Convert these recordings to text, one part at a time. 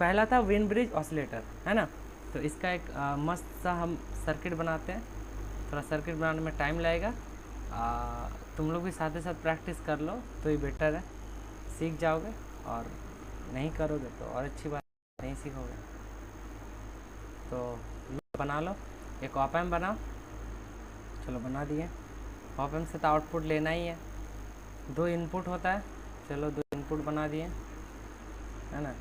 पहला था Wien bridge oscillator, है ना। तो इसका एक मस्त सा हम सर्किट बनाते हैं। थोड़ा सर्किट बनाने में टाइम लगेगा, तुम लोग भी साथ ही साथ प्रैक्टिस कर लो तो ये बेटर है, सीख जाओगे। और नहीं करोगे तो और अच्छी बात, नहीं सीखोगे तो बना लो। एक ऑप एम्प बनाओ, चलो बना दिए। ऑप एम्प से तो आउटपुट लेना ही है, 2 इनपुट होता है, चलो 2 इनपुट बना दिए, है ना।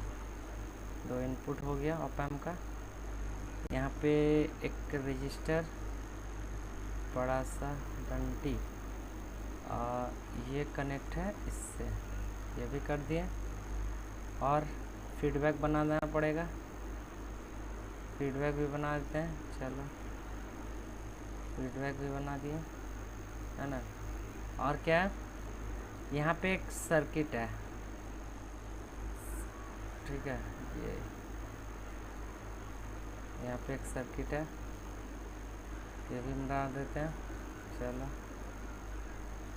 2 इनपुट हो गया ऑप एम्प का। यहाँ पे एक रजिस्टर बड़ा सा डंटी, ये कनेक्ट है इससे, ये भी कर दिए। और फीडबैक बनाना पड़ेगा, फीडबैक भी बना देते हैं, चलो फीडबैक भी बना दिए, है ना। और क्या है, यहाँ पे एक सर्किट है, ठीक है, ये यहाँ पे एक सर्किट है, ये भी बना देते हैं, चलो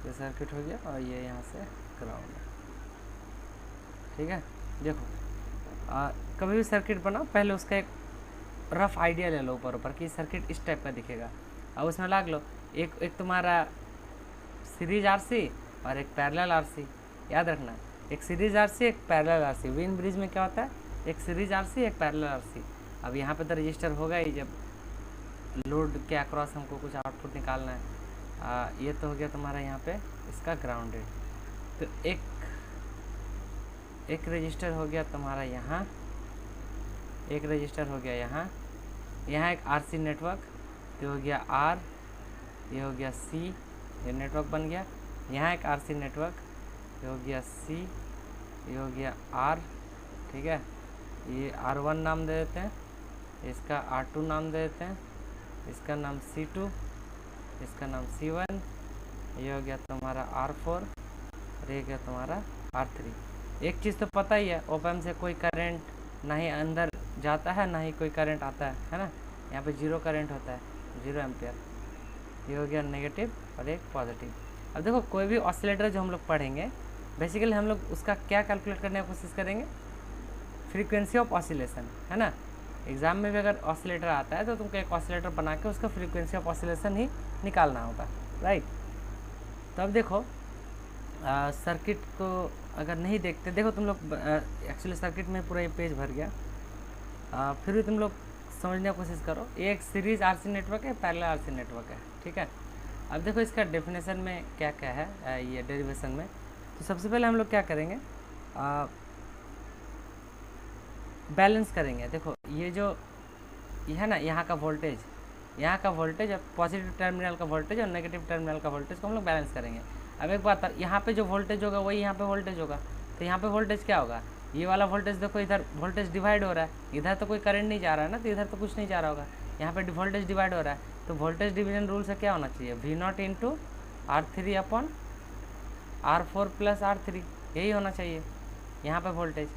ये सर्किट हो गया। और ये यहाँ से ग्राउंड है, ठीक है। देखो कभी भी सर्किट बनाओ, पहले उसका एक रफ आइडिया ले लो ऊपर ऊपर कि सर्किट इस टाइप का दिखेगा, अब उसमें लाग लो। एक तुम्हारा सीरीज आरसी और एक पैरेलल आरसी, याद रखना, एक सीरीज आरसी एक पैरेलल आरसी। वेन ब्रिज में क्या होता है, एक सीरीज आरसी एक पैरेलल आरसी। अब यहाँ पे तो रजिस्टर होगा ही, जब लोड के अक्रॉस हमको कुछ आउटपुट निकालना है। ये तो हो गया तुम्हारा यहाँ पे इसका ग्राउंडेड। तो एक रजिस्टर हो गया तुम्हारा यहाँ, एक रजिस्टर हो गया यहाँ, यहाँ एक आरसी नेटवर्क, ये हो गया आर, ये हो गया सी, ये नेटवर्क बन गया। यहाँ एक आरसी नेटवर्क, ये हो गया सी, ये हो गया आर, ठीक है। ये R1 नाम दे देते हैं, इसका R2 नाम दे देते हैं, इसका नाम C2, इसका नाम C1, ये हो गया तुम्हारा R4 और ये गया तुम्हारा R3। एक चीज़ तो पता ही है, ओप एम्प से कोई करंट ना ही अंदर जाता है ना ही कोई करंट आता है ना। यहाँ पे 0 करंट होता है, 0 एम्पियर। ये हो गया नेगेटिव और एक पॉजिटिव। अब देखो कोई भी ऑसिलेटर जो हम लोग पढ़ेंगे, बेसिकली हम लोग उसका क्या कैलकुलेट करने की कोशिश करेंगे, फ्रीक्वेंसी ऑफ ऑसिलेशन, है ना। एग्जाम में भी अगर ऑसिलेटर आता है तो तुमको एक ऑसिलेटर बना के उसका फ्रीक्वेंसी ऑफ ऑसिलेशन ही निकालना होगा, राइट। तो अब देखो सर्किट को अगर नहीं देखते, देखो तुम लोग एक्चुअली सर्किट में पूरा ये पेज भर गया, फिर भी तुम लोग समझने की कोशिश करो। ये एक सीरीज आरसी नेटवर्क है, पैरेलल आरसी नेटवर्क है, ठीक है। अब देखो इसका डेफिनेशन में क्या क्या है, ये डेरिवेशन में। तो सबसे पहले हम लोग क्या करेंगे, बैलेंस करेंगे। देखो ये जो ये है ना, यहाँ का वोल्टेज, यहाँ का वोल्टेज और पॉजिटिव टर्मिनल का वोल्टेज और नेगेटिव टर्मिनल का वोल्टेज को हम लोग बैलेंस करेंगे। अब एक बात, यहाँ पे जो वोल्टेज होगा वही यहाँ पे वोल्टेज होगा, तो यहाँ पे वोल्टेज क्या होगा, ये वाला वोल्टेज देखो, इधर वोल्टेज डिवाइड हो रहा है, इधर तो कोई करंट नहीं जा रहा है ना, तो इधर तो कुछ नहीं जा रहा होगा, यहाँ पे वोल्टेज डिवाइड हो रहा है। तो वोल्टेज डिवीजन रूल से क्या होना चाहिए, V0 into R3 upon R4 plus R3, यही होना चाहिए यहाँ पे वोल्टेज।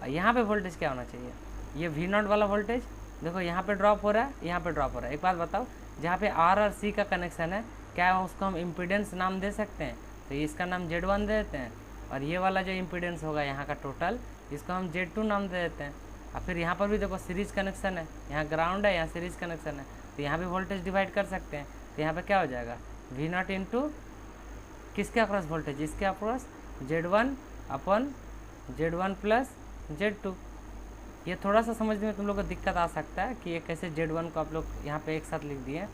यहाँ पे वोल्टेज क्या होना चाहिए, ये V0 वाला वोल्टेज देखो यहाँ पे ड्रॉप हो रहा है, यहाँ पे ड्रॉप हो रहा है। एक बात बताओ, जहाँ पे R और C का कनेक्शन है, क्या उसको हम इम्पीडेंस नाम दे सकते हैं, तो इसका नाम Z1 दे देते हैं। और ये वाला जो इम्पीडेंस होगा यहाँ का टोटल, इसको हम Z2 नाम दे देते हैं। और फिर यहाँ पर भी देखो सीरीज कनेक्शन है, यहाँ ग्राउंड है, यहाँ सीरीज कनेक्शन है, तो यहाँ भी वोल्टेज डिवाइड कर सकते हैं। तो यहाँ पे क्या हो जाएगा, V0 इंटू किसके अक्रॉस वोल्टेज, इसके अक्रॉस Z1 अपन Z1 प्लस Z2। ये थोड़ा सा समझने में तुम लोग को दिक्कत आ सकता है कि ये कैसे Z1 को आप लोग यहाँ पे एक साथ लिख दिए।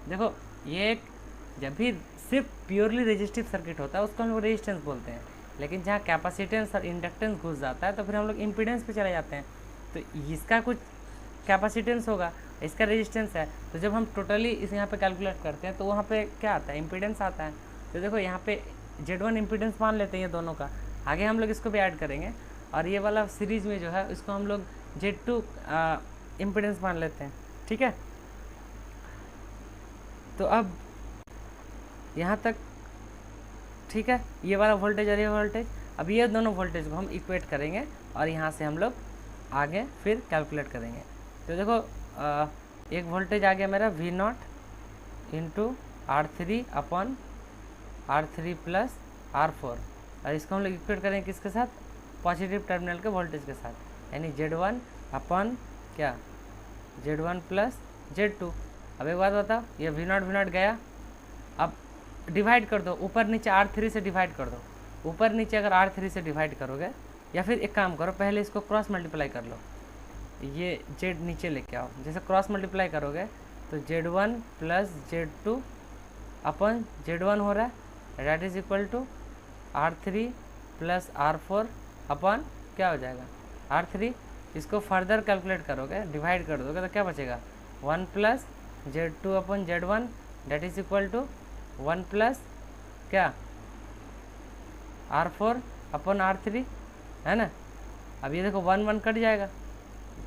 देखो ये एक, जब भी सिर्फ प्योरली रेजिस्टिव सर्किट होता है उसको हम लोग रेजिस्टेंस बोलते हैं, लेकिन जहाँ कैपेसिटेंस और इंडक्टेंस घुस जाता है तो फिर हम लोग इम्पीडेंस पे चले जाते हैं। तो इसका कुछ कैपेसिटेंस होगा, इसका रेजिस्टेंस है, तो जब हम टोटली इस यहाँ पे कैलकुलेट करते हैं तो वहाँ पे क्या आता है, इम्पीडेंस आता है। तो देखो यहाँ पे Z1 इम्पीडेंस मान लेते हैं ये दोनों का, आगे हम लोग इसको भी ऐड करेंगे, और ये वाला सीरीज में जो है इसको हम लोग Z2 इम्पीडेंस मान लेते हैं, ठीक है। तो अब यहाँ तक ठीक है, ये वाला वोल्टेज और ये वोल्टेज, अब ये दोनों वोल्टेज को हम इक्वेट करेंगे और यहाँ से हम लोग आगे फिर कैलकुलेट करेंगे। तो देखो एक वोल्टेज आ गया मेरा V0 into R3 upon R3 plus R4, और इसको हम लोग इक्वेट करेंगे किसके साथ, पॉजिटिव टर्मिनल के वोल्टेज के साथ। यानी Z1 अपन क्या Z1 प्लस Z2। अब एक बात बताओ, ये V0 गया, अब डिवाइड कर दो, ऊपर नीचे R3 से डिवाइड कर दो। ऊपर नीचे अगर R3 से डिवाइड करोगे, या फिर एक काम करो, पहले इसको क्रॉस मल्टीप्लाई कर लो, ये Z नीचे लेके आओ। जैसे क्रॉस मल्टीप्लाई करोगे तो Z1 प्लस Z2 अपन Z1 हो रहा है, that is equal to R3 plus R4 अपन क्या हो जाएगा R3। इसको फर्दर कैलकुलेट करोगे, डिवाइड कर दोगे तो क्या बचेगा 1 प्लस Z2 अपन Z1 that is equal to 1 plus क्या R4 अपन R3, है ना। अब ये देखो 1 1 कट जाएगा,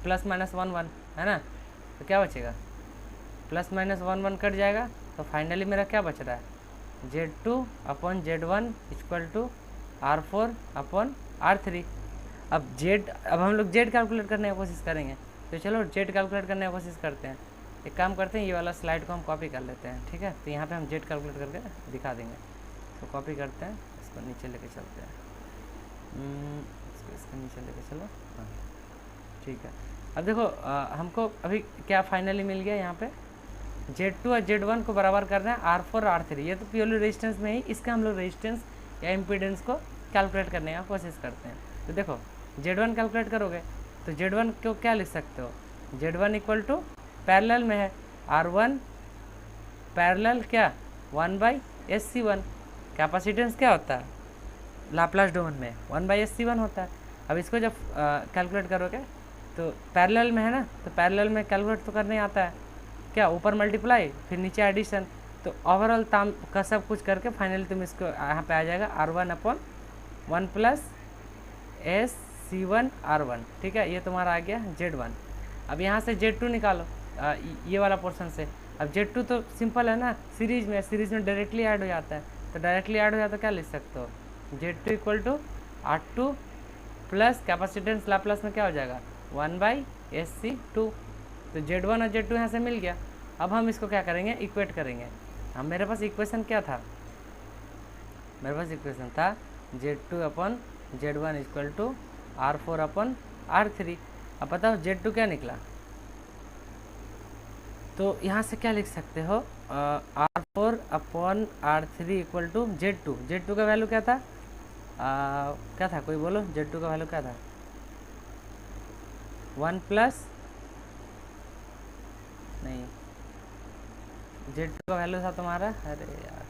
प्लस माइनस 1 1, है ना। तो क्या बचेगा, प्लस माइनस 1 1 कट जाएगा। तो फाइनली मेरा क्या बच रहा है Z2 अपन Z1 equal to R4 upon R3। अब हम लोग Z कैलकुलेट करने की कोशिश करेंगे, तो चलो Z कैलकुलेट करने की कोशिश करते हैं। एक काम करते हैं, ये वाला स्लाइड को हम कॉपी कर लेते हैं, ठीक है। तो यहाँ पे हम Z कैलकुलेट करके दिखा देंगे। तो कॉपी करते हैं, इसको नीचे लेके चलते हैं, इसको नीचे लेके चलो, हाँ ठीक है। अब देखो हमको अभी क्या फाइनली मिल गया, यहाँ पे Z2 और Z1 को बराबर करना है R4 और R3। ये तो प्योरली रेजिस्टेंस में ही, इसका हम लोग रेजिस्टेंस या इम्पीडेंस को कैलकुलेट करने की कोशिश करते हैं। तो देखो Z1 कैलकुलेट करोगे तो Z1 को क्या लिख सकते हो, Z1 इक्वल टू पैरेलल में है R1 पैरेलल क्या 1/SC1। कैपेसिटेंस क्या होता है लाप्लास डोमेन में 1/SC1 होता है। अब इसको जब कैलकुलेट करोगे तो पैरेलल में है ना, तो पैरेलल में कैलकुलेट तो करने आता है क्या, ऊपर मल्टीप्लाई फिर नीचे एडिशन। तो ओवरऑल ताम का सब कुछ करके फाइनली तुम इसको यहाँ पे आ जाएगा R1 अपन 1 प्लस SC1 R1, ठीक है। ये तुम्हारा आ गया Z1। अब यहाँ से Z2 निकालो ये वाला पोर्शन से। अब Z2 तो सिंपल है ना, सीरीज में डायरेक्टली ऐड हो जाता है। तो डायरेक्टली ऐड हो जाता है, क्या लिख सकते हो Z2 equal to R2 plus capacitance Laplace में क्या हो जाएगा 1/SC2। तो Z1 और Z2 यहाँ से मिल गया। अब हम इसको क्या करेंगे, इक्वेट करेंगे। हम मेरे पास इक्वेशन क्या था, मेरे पास इक्वेशन था Z2 अपन Z1 equal to R4 upon R3। अब बताओ Z2 क्या निकला, तो यहाँ से क्या लिख सकते हो R4 upon R3 equal to Z2 का वैल्यू क्या था, क्या था कोई बोलो, Z2 का वैल्यू क्या था 1 प्लस नहीं, Z2 का वैल्यू था तुम्हारा, अरे यार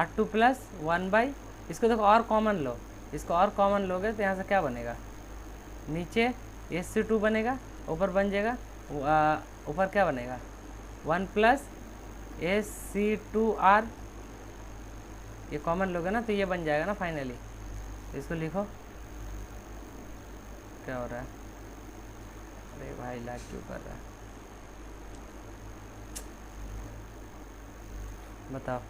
R2 प्लस 1/, इसको देखो और कॉमन लो, इसको और कॉमन लोगे तो यहाँ से क्या बनेगा, नीचे SC2 बनेगा, ऊपर बन जाएगा ऊपर क्या बनेगा 1 प्लस SC2R। ये कॉमन लोगे ना तो ये बन जाएगा ना फाइनली। तो इसको लिखो, क्या हो रहा है, अरे भाई लैग क्यों कर रहा है बताओ,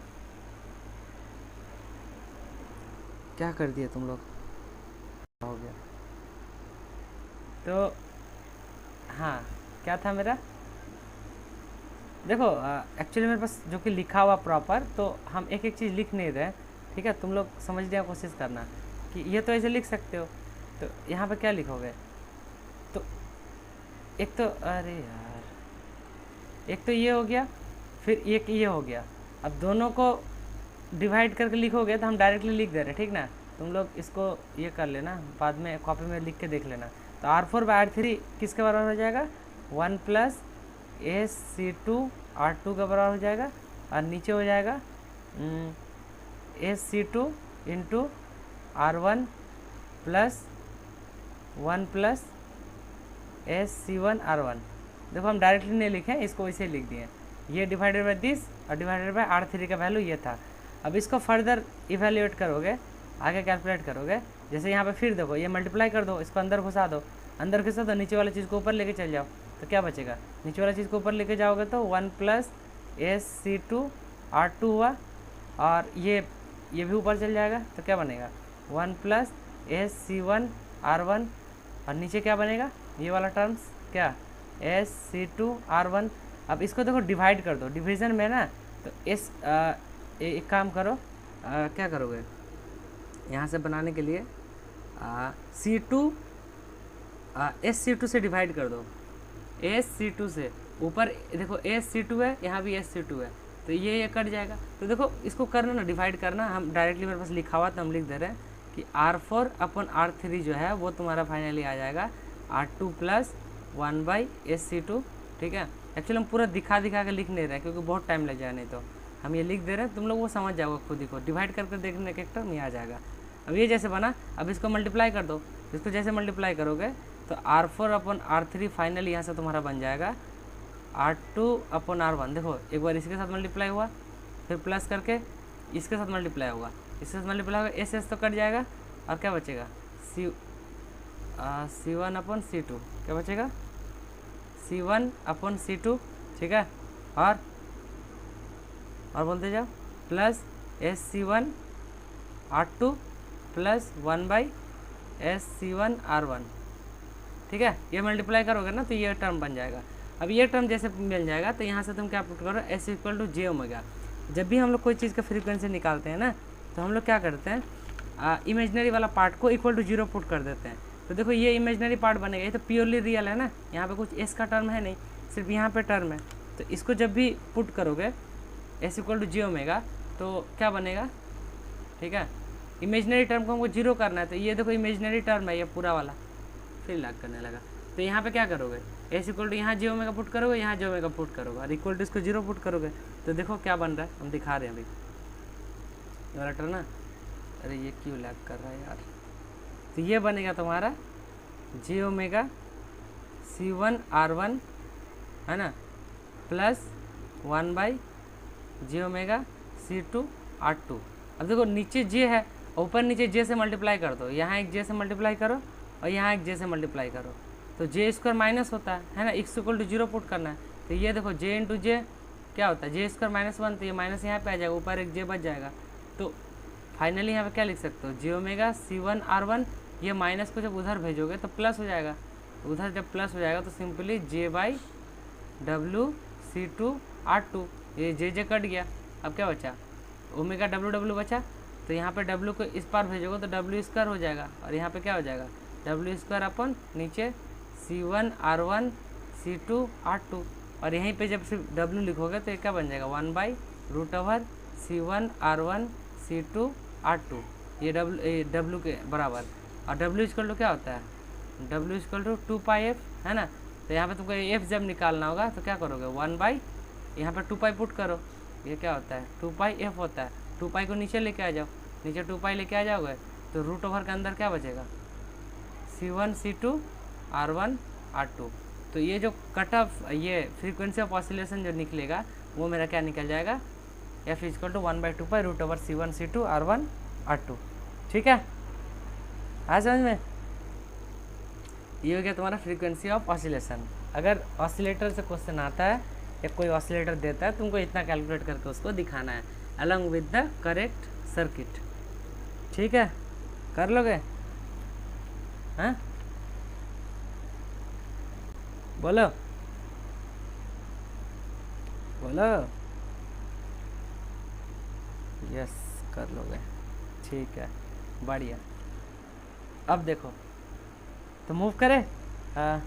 क्या कर दिया तुम लोग, हो गया। तो हाँ क्या था मेरा, देखो एक्चुअली मेरे पास जो कि लिखा हुआ प्रॉपर, तो हम एक एक चीज़ लिख नहीं रहे, ठीक है। तुम लोग समझने की कोशिश करना कि ये तो ऐसे लिख सकते हो। तो यहाँ पे क्या लिखोगे, तो एक तो अरे यार, एक तो ये हो गया, फिर एक ये हो गया। अब दोनों को डिवाइड करके लिखोगे तो हम डायरेक्टली लिख दे रहे, ठीक ना। तुम लोग इसको ये कर लेना, बाद में कॉपी में लिख के देख लेना। तो R4/R3 किसके बराबर हो जाएगा 1 प्लस SC2 R2 का बराबर हो जाएगा, और नीचे हो जाएगा SC2 into R1 plus 1 plus SC1 R1। देखो हम डायरेक्टली नहीं लिखे, इसको वैसे लिख दिए, ये डिवाइडेड बाई दिस और डिवाइडेड बाई R3 का वैल्यू ये था। अब इसको फर्दर इवेल्युएट करोगे, आगे कैलकुलेट करोगे, जैसे यहाँ पे फिर देखो ये मल्टीप्लाई कर दो, इसको अंदर घुसा दो, अंदर घुसा दो, नीचे वाली चीज़ को ऊपर लेके चल जाओ, तो क्या बचेगा, नीचे वाली चीज़ को ऊपर लेके जाओगे तो 1 प्लस SC2 R2 हुआ, और ये भी ऊपर चल जाएगा, तो क्या बनेगा 1 प्लस SC1 R1, और नीचे क्या बनेगा ये वाला टर्म्स क्या SC2 R1। अब इसको देखो डिवाइड कर दो, डिवीज़न में ना, तो एक काम करो, क्या करोगे यहाँ से बनाने के लिए C2 SC2 से डिवाइड कर दो, SC2 से। ऊपर देखो SC2 है, यहाँ भी SC2 है, तो ये कट जाएगा। तो देखो इसको करना ना, डिवाइड करना, हम डायरेक्टली मेरे पास लिखा हुआ तो हम लिख दे रहे हैं कि R4 अपन R3 जो है वो तुम्हारा फाइनली आ जाएगा R2 प्लस 1/SC2। ठीक है, एक्चुअली हम पूरा दिखा के लिख नहीं रहे हैं क्योंकि बहुत टाइम लग जाए, नहीं तो हम ये लिख दे रहे हैं, तुम लोग वो समझ जाओगे खुद ही को, डिवाइड करके देखने के एक टर्म ये आ जाएगा। अब ये जैसे बना, अब इसको मल्टीप्लाई कर दो, इसको जैसे मल्टीप्लाई करोगे तो R4 अपन R3 फाइनल यहाँ से तुम्हारा बन जाएगा R2 अपन R1। देखो एक बार इसके साथ मल्टीप्लाई हुआ, फिर प्लस करके इसके साथ मल्टीप्लाई होगा, इसके साथ मल्टीप्लाई होगा, एस तो कट जाएगा, और क्या बचेगा C1 अपन C2, क्या बचेगा C1 अपन C2। ठीक है, और बोलते जाओ, plus SC1 R2 plus 1/SC1 R1। ठीक है, ये मल्टीप्लाई करोगे ना तो ये टर्म बन जाएगा। अब ये टर्म जैसे मिल जाएगा तो यहाँ से तुम क्या पुट करो, S = j⍵। जब भी हम लोग कोई चीज़ का फ्रीक्वेंसी निकालते हैं ना तो हम लोग क्या करते हैं, इमेजनरी वाला पार्ट को =0 पुट कर देते हैं। तो देखो ये इमेजनरी पार्ट बनेगा, ये तो प्योरली रियल है ना, यहाँ पे कुछ S का टर्म है नहीं, सिर्फ यहाँ पे टर्म है। तो इसको जब भी पुट करोगे S = j⍵, तो क्या बनेगा, ठीक है, इमेजनरी टर्म को हमको 0 करना है। तो ये देखो इमेजनरी टर्म है ये पूरा वाला, फिर लैग करने लगा। तो यहाँ पे क्या करोगे, S = यहाँ j⍵ पुट करोगे, यहाँ j⍵ पुट करोगे, और इक्वल टू इसको 0 पुट करोगे। तो देखो क्या बन रहा है, हम दिखा रहे हैं अभी वाला टर्म ना। अरे ये क्यों लैग कर रहा है यार। तो ये बनेगा तुम्हारा j⍵ C1 R1 है ना, प्लस 1/j⍵ C2 R2। अब देखो नीचे j है, ऊपर नीचे j से मल्टीप्लाई कर दो, यहाँ एक j से मल्टीप्लाई करो और यहाँ एक j से मल्टीप्लाई करो, तो j² माइनस होता है ना, x = 0 पुट करना है। तो ये देखो j × j क्या होता है, j² -1, तो ये माइनस यहाँ पे आ जाएगा, ऊपर एक j बच जाएगा। तो फाइनली यहाँ पे क्या लिख सकते हो, j⍵ C1 R1, ये माइनस को जब उधर भेजोगे तो प्लस हो जाएगा, उधर जब प्लस हो जाएगा तो सिंपली j/w C2 R2, ये j कट गया। अब क्या बचा, ω/w बचा, तो यहाँ पे w को इस पार भेजोगे तो w² हो जाएगा, और यहाँ पे क्या हो जाएगा w² अपन नीचे C1 R1 C2 R2, और यहीं पे जब सिर्फ w लिखोगे तो ये क्या बन जाएगा 1/√C1 R1 C2 R2, ये w के बराबर। और w = क्या होता है, w = 2πf है ना। तो यहाँ पे तुमको f जब निकालना होगा तो क्या करोगे, 1/ यहाँ पे 2π पुट करो, ये क्या होता है 2πf होता है। 2π को नीचे लेके आ जाओ, नीचे 2π लेके आ जाओगे तो √ओवर के अंदर क्या बचेगा C1 C2 R1 R2। तो ये जो कट ऑफ ये फ्रीक्वेंसी ऑफ ऑसिलेशन जो निकलेगा वो मेरा क्या निकल जाएगा, f = 1/2π √C1 C2 R1 R2। ठीक है, आ समझ में। ये हो गया तुम्हारा फ्रीक्वेंसी ऑफ ऑसिलेशन। अगर ऑसिलेटर से क्वेश्चन आता है या कोई ऑसिलेटर देता है, तुमको इतना कैलकुलेट करके उसको दिखाना है along with the correct circuit. ठीक है, कर लोगे, हाँ बोलो बोलो, यस कर लोगे, ठीक है बढ़िया। अब देखो तो मूव करें, हाँ